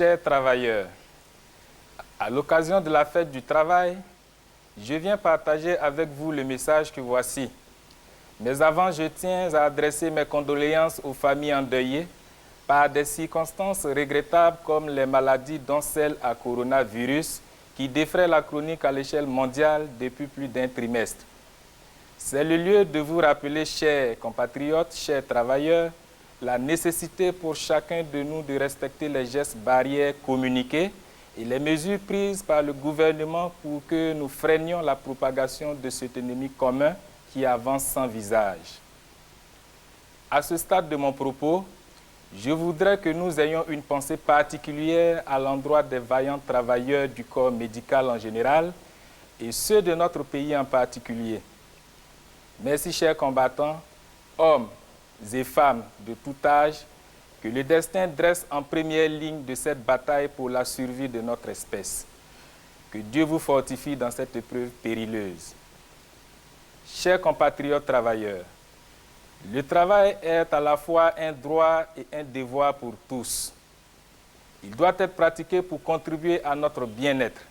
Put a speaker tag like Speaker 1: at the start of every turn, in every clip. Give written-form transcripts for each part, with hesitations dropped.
Speaker 1: Chers travailleurs, à l'occasion de la fête du travail, je viens partager avec vous le message que voici. Mais avant, je tiens à adresser mes condoléances aux familles endeuillées par des circonstances regrettables comme les maladies dont celle à coronavirus qui défraie la chronique à l'échelle mondiale depuis plus d'un trimestre. C'est le lieu de vous rappeler, chers compatriotes, chers travailleurs, la nécessité pour chacun de nous de respecter les gestes barrières communiqués et les mesures prises par le gouvernement pour que nous freinions la propagation de cet ennemi commun qui avance sans visage. À ce stade de mon propos, je voudrais que nous ayons une pensée particulière à l'endroit des vaillants travailleurs du corps médical en général et ceux de notre pays en particulier. Merci, chers combattants, hommes et femmes de tout âge, que le destin dresse en première ligne de cette bataille pour la survie de notre espèce. Que Dieu vous fortifie dans cette épreuve périlleuse. Chers compatriotes travailleurs, le travail est à la fois un droit et un devoir pour tous. Il doit être pratiqué pour contribuer à notre bien-être.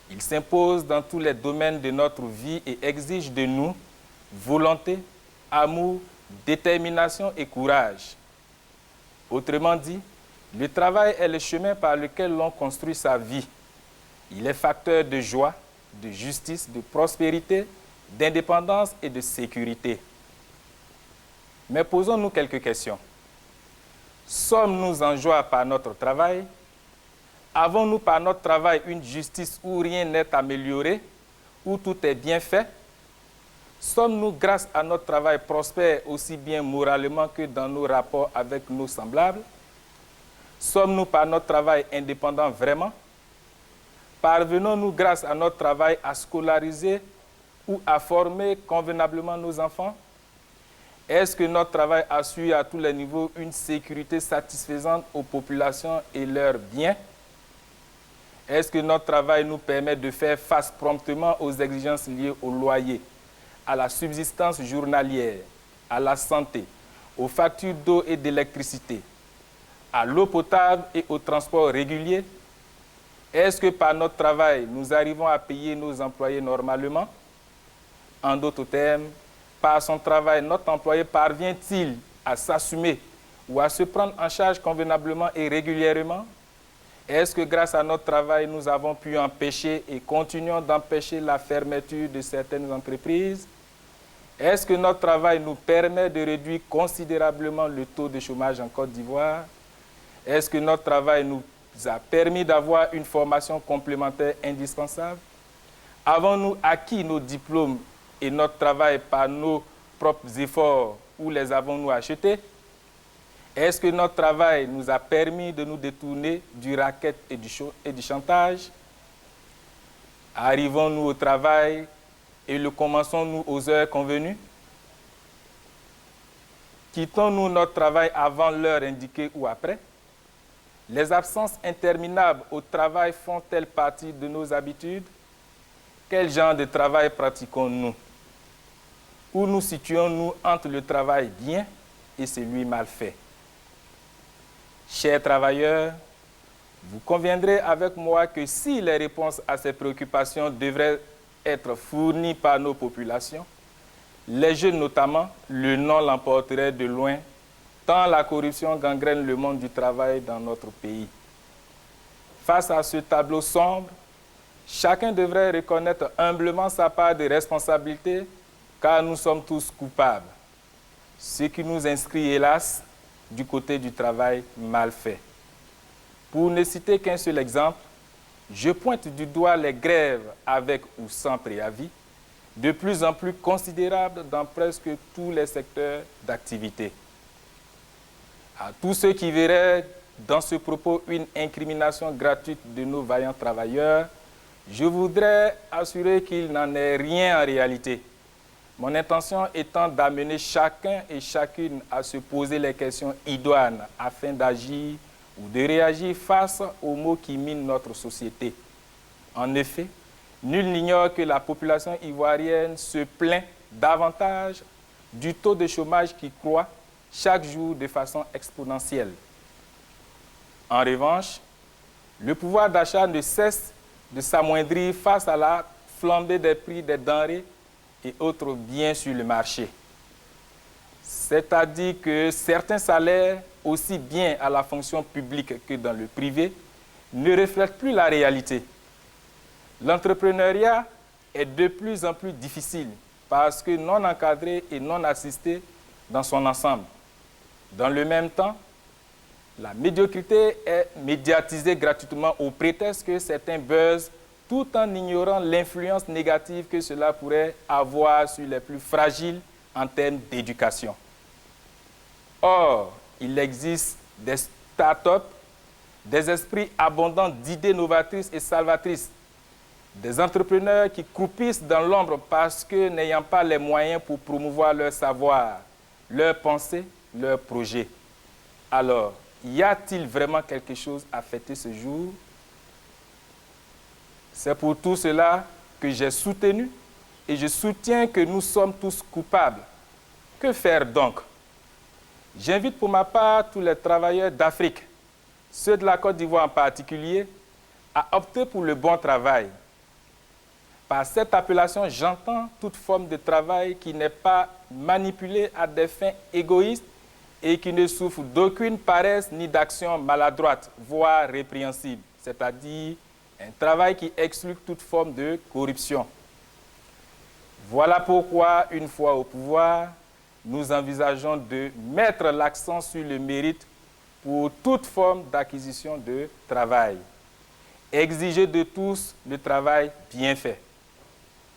Speaker 1: Il s'impose dans tous les domaines de notre vie et exige de nous volonté, amour, détermination et courage. Autrement dit, le travail est le chemin par lequel l'on construit sa vie. Il est facteur de joie, de justice, de prospérité, d'indépendance et de sécurité. Mais posons-nous quelques questions. Sommes-nous en joie par notre travail? Avons-nous par notre travail une justice où rien n'est amélioré, où tout est bien fait? Sommes-nous, grâce à notre travail, prospères aussi bien moralement que dans nos rapports avec nos semblables? Sommes-nous par notre travail indépendants vraiment? Parvenons-nous, grâce à notre travail, à scolariser ou à former convenablement nos enfants? Est-ce que notre travail assure à tous les niveaux une sécurité satisfaisante aux populations et leurs biens? Est-ce que notre travail nous permet de faire face promptement aux exigences liées au loyer, à la subsistance journalière, à la santé, aux factures d'eau et d'électricité, à l'eau potable et au transport régulier? Est-ce que par notre travail, nous arrivons à payer nos employés normalement? En d'autres termes, par son travail, notre employé parvient-il à s'assumer ou à se prendre en charge convenablement et régulièrement? Est-ce que grâce à notre travail, nous avons pu empêcher et continuons d'empêcher la fermeture de certaines entreprises? Est-ce que notre travail nous permet de réduire considérablement le taux de chômage en Côte d'Ivoire? Est-ce que notre travail nous a permis d'avoir une formation complémentaire indispensable? Avons-nous acquis nos diplômes et notre travail par nos propres efforts ou les avons-nous achetés? Est-ce que notre travail nous a permis de nous détourner du racket et du chantage? Arrivons-nous au travail et le commençons-nous aux heures convenues? Quittons-nous notre travail avant l'heure indiquée ou après? Les absences interminables au travail font-elles partie de nos habitudes? Quel genre de travail pratiquons-nous? Où nous situons-nous entre le travail bien et celui mal fait? Chers travailleurs, vous conviendrez avec moi que si les réponses à ces préoccupations devraient être fournies par nos populations, les jeunes notamment, le non l'emporterait de loin, tant la corruption gangrène le monde du travail dans notre pays. Face à ce tableau sombre, chacun devrait reconnaître humblement sa part de responsabilité, car nous sommes tous coupables. Ce qui nous inscrit, hélas, du côté du travail mal fait. Pour ne citer qu'un seul exemple, je pointe du doigt les grèves avec ou sans préavis, de plus en plus considérables dans presque tous les secteurs d'activité. À tous ceux qui verraient dans ce propos une incrimination gratuite de nos vaillants travailleurs, je voudrais assurer qu'il n'en est rien en réalité. Mon intention étant d'amener chacun et chacune à se poser les questions idoines afin d'agir ou de réagir face aux maux qui minent notre société. En effet, nul n'ignore que la population ivoirienne se plaint davantage du taux de chômage qui croît chaque jour de façon exponentielle. En revanche, le pouvoir d'achat ne cesse de s'amoindrir face à la flambée des prix des denrées et autres biens sur le marché. C'est-à-dire que certains salaires, aussi bien à la fonction publique que dans le privé, ne reflètent plus la réalité. L'entrepreneuriat est de plus en plus difficile parce que non encadré et non assisté dans son ensemble. Dans le même temps, la médiocrité est médiatisée gratuitement au prétexte que certains buzzent tout en ignorant l'influence négative que cela pourrait avoir sur les plus fragiles en termes d'éducation. Or, il existe des start-up, des esprits abondants d'idées novatrices et salvatrices, des entrepreneurs qui croupissent dans l'ombre parce que n'ayant pas les moyens pour promouvoir leur savoir, leurs pensées, leurs projets. Alors, y a-t-il vraiment quelque chose à fêter ce jour? C'est pour tout cela que j'ai soutenu et je soutiens que nous sommes tous coupables. Que faire donc? J'invite pour ma part tous les travailleurs d'Afrique, ceux de la Côte d'Ivoire en particulier, à opter pour le bon travail. Par cette appellation, j'entends toute forme de travail qui n'est pas manipulé à des fins égoïstes et qui ne souffre d'aucune paresse ni d'action maladroite, voire répréhensible, c'est-à-dire un travail qui exclut toute forme de corruption. Voilà pourquoi, une fois au pouvoir, nous envisageons de mettre l'accent sur le mérite pour toute forme d'acquisition de travail. Exiger de tous le travail bien fait.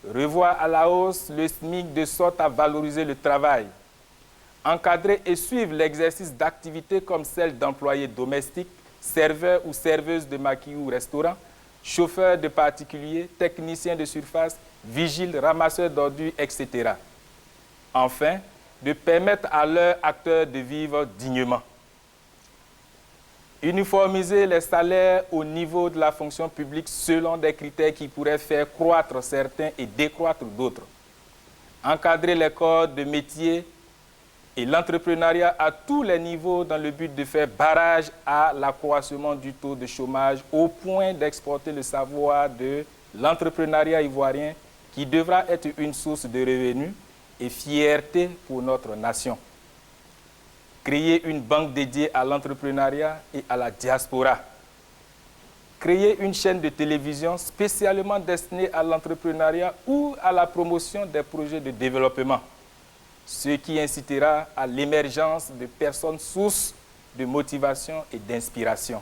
Speaker 1: Revoir à la hausse le SMIC de sorte à valoriser le travail. Encadrer et suivre l'exercice d'activités comme celle d'employés domestiques, serveurs ou serveuses de maquis ou restaurants, chauffeurs de particuliers, techniciens de surface, vigiles, ramasseurs d'ordures, etc. Enfin, de permettre à leurs acteurs de vivre dignement. Uniformiser les salaires au niveau de la fonction publique selon des critères qui pourraient faire croître certains et décroître d'autres. Encadrer les corps de métier et l'entrepreneuriat à tous les niveaux dans le but de faire barrage à l'accroissement du taux de chômage au point d'exporter le savoir de l'entrepreneuriat ivoirien qui devra être une source de revenus et fierté pour notre nation. Créer une banque dédiée à l'entrepreneuriat et à la diaspora. Créer une chaîne de télévision spécialement destinée à l'entrepreneuriat ou à la promotion des projets de développement, ce qui incitera à l'émergence de personnes sources de motivation et d'inspiration.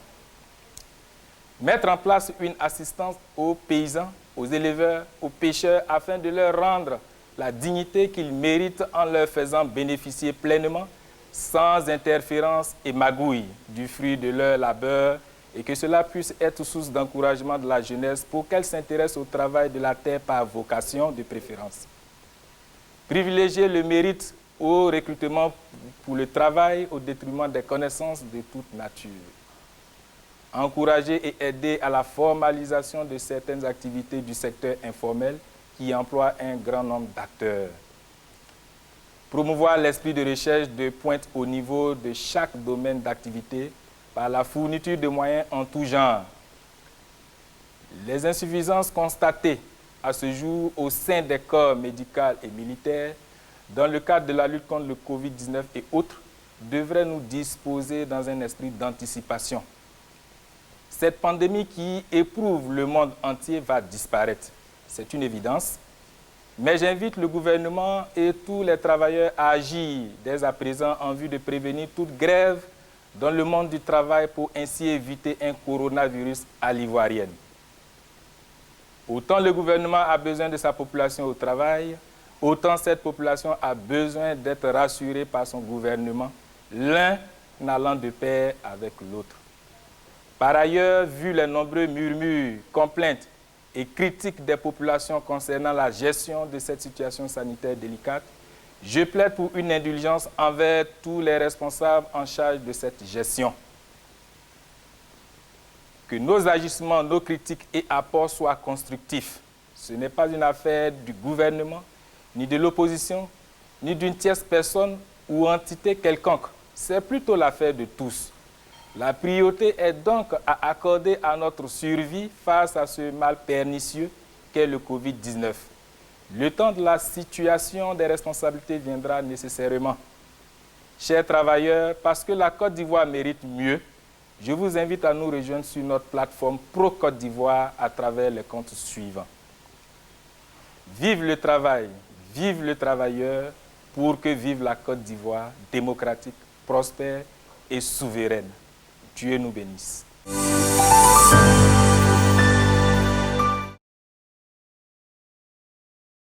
Speaker 1: Mettre en place une assistance aux paysans, aux éleveurs, aux pêcheurs afin de leur rendre la dignité qu'ils méritent en leur faisant bénéficier pleinement, sans interférence et magouille, du fruit de leur labeur et que cela puisse être source d'encouragement de la jeunesse pour qu'elle s'intéresse au travail de la terre par vocation de préférence. Privilégier le mérite au recrutement pour le travail au détriment des connaissances de toute nature. Encourager et aider à la formalisation de certaines activités du secteur informel qui emploient un grand nombre d'acteurs. Promouvoir l'esprit de recherche de pointe au niveau de chaque domaine d'activité par la fourniture de moyens en tout genre. Les insuffisances constatées à ce jour au sein des corps médicaux et militaires dans le cadre de la lutte contre le Covid-19 et autres devraient nous disposer dans un esprit d'anticipation. Cette pandémie qui éprouve le monde entier va disparaître. C'est une évidence. Mais j'invite le gouvernement et tous les travailleurs à agir dès à présent en vue de prévenir toute grève dans le monde du travail pour ainsi éviter un coronavirus à l'ivoirienne. Autant le gouvernement a besoin de sa population au travail, autant cette population a besoin d'être rassurée par son gouvernement, l'un allant de pair avec l'autre. Par ailleurs, vu les nombreux murmures, complaintes et critiques des populations concernant la gestion de cette situation sanitaire délicate, je plaide pour une indulgence envers tous les responsables en charge de cette gestion. Que nos agissements, nos critiques et apports soient constructifs. Ce n'est pas une affaire du gouvernement, ni de l'opposition, ni d'une tierce personne ou entité quelconque. C'est plutôt l'affaire de tous. La priorité est donc à accorder à notre survie face à ce mal pernicieux qu'est le Covid-19. Le temps de la situation des responsabilités viendra nécessairement. Chers travailleurs, parce que la Côte d'Ivoire mérite mieux, je vous invite à nous rejoindre sur notre plateforme Pro Côte d'Ivoire à travers les comptes suivants. Vive le travail, vive le travailleur, pour que vive la Côte d'Ivoire démocratique, prospère et souveraine. Dieu nous bénisse.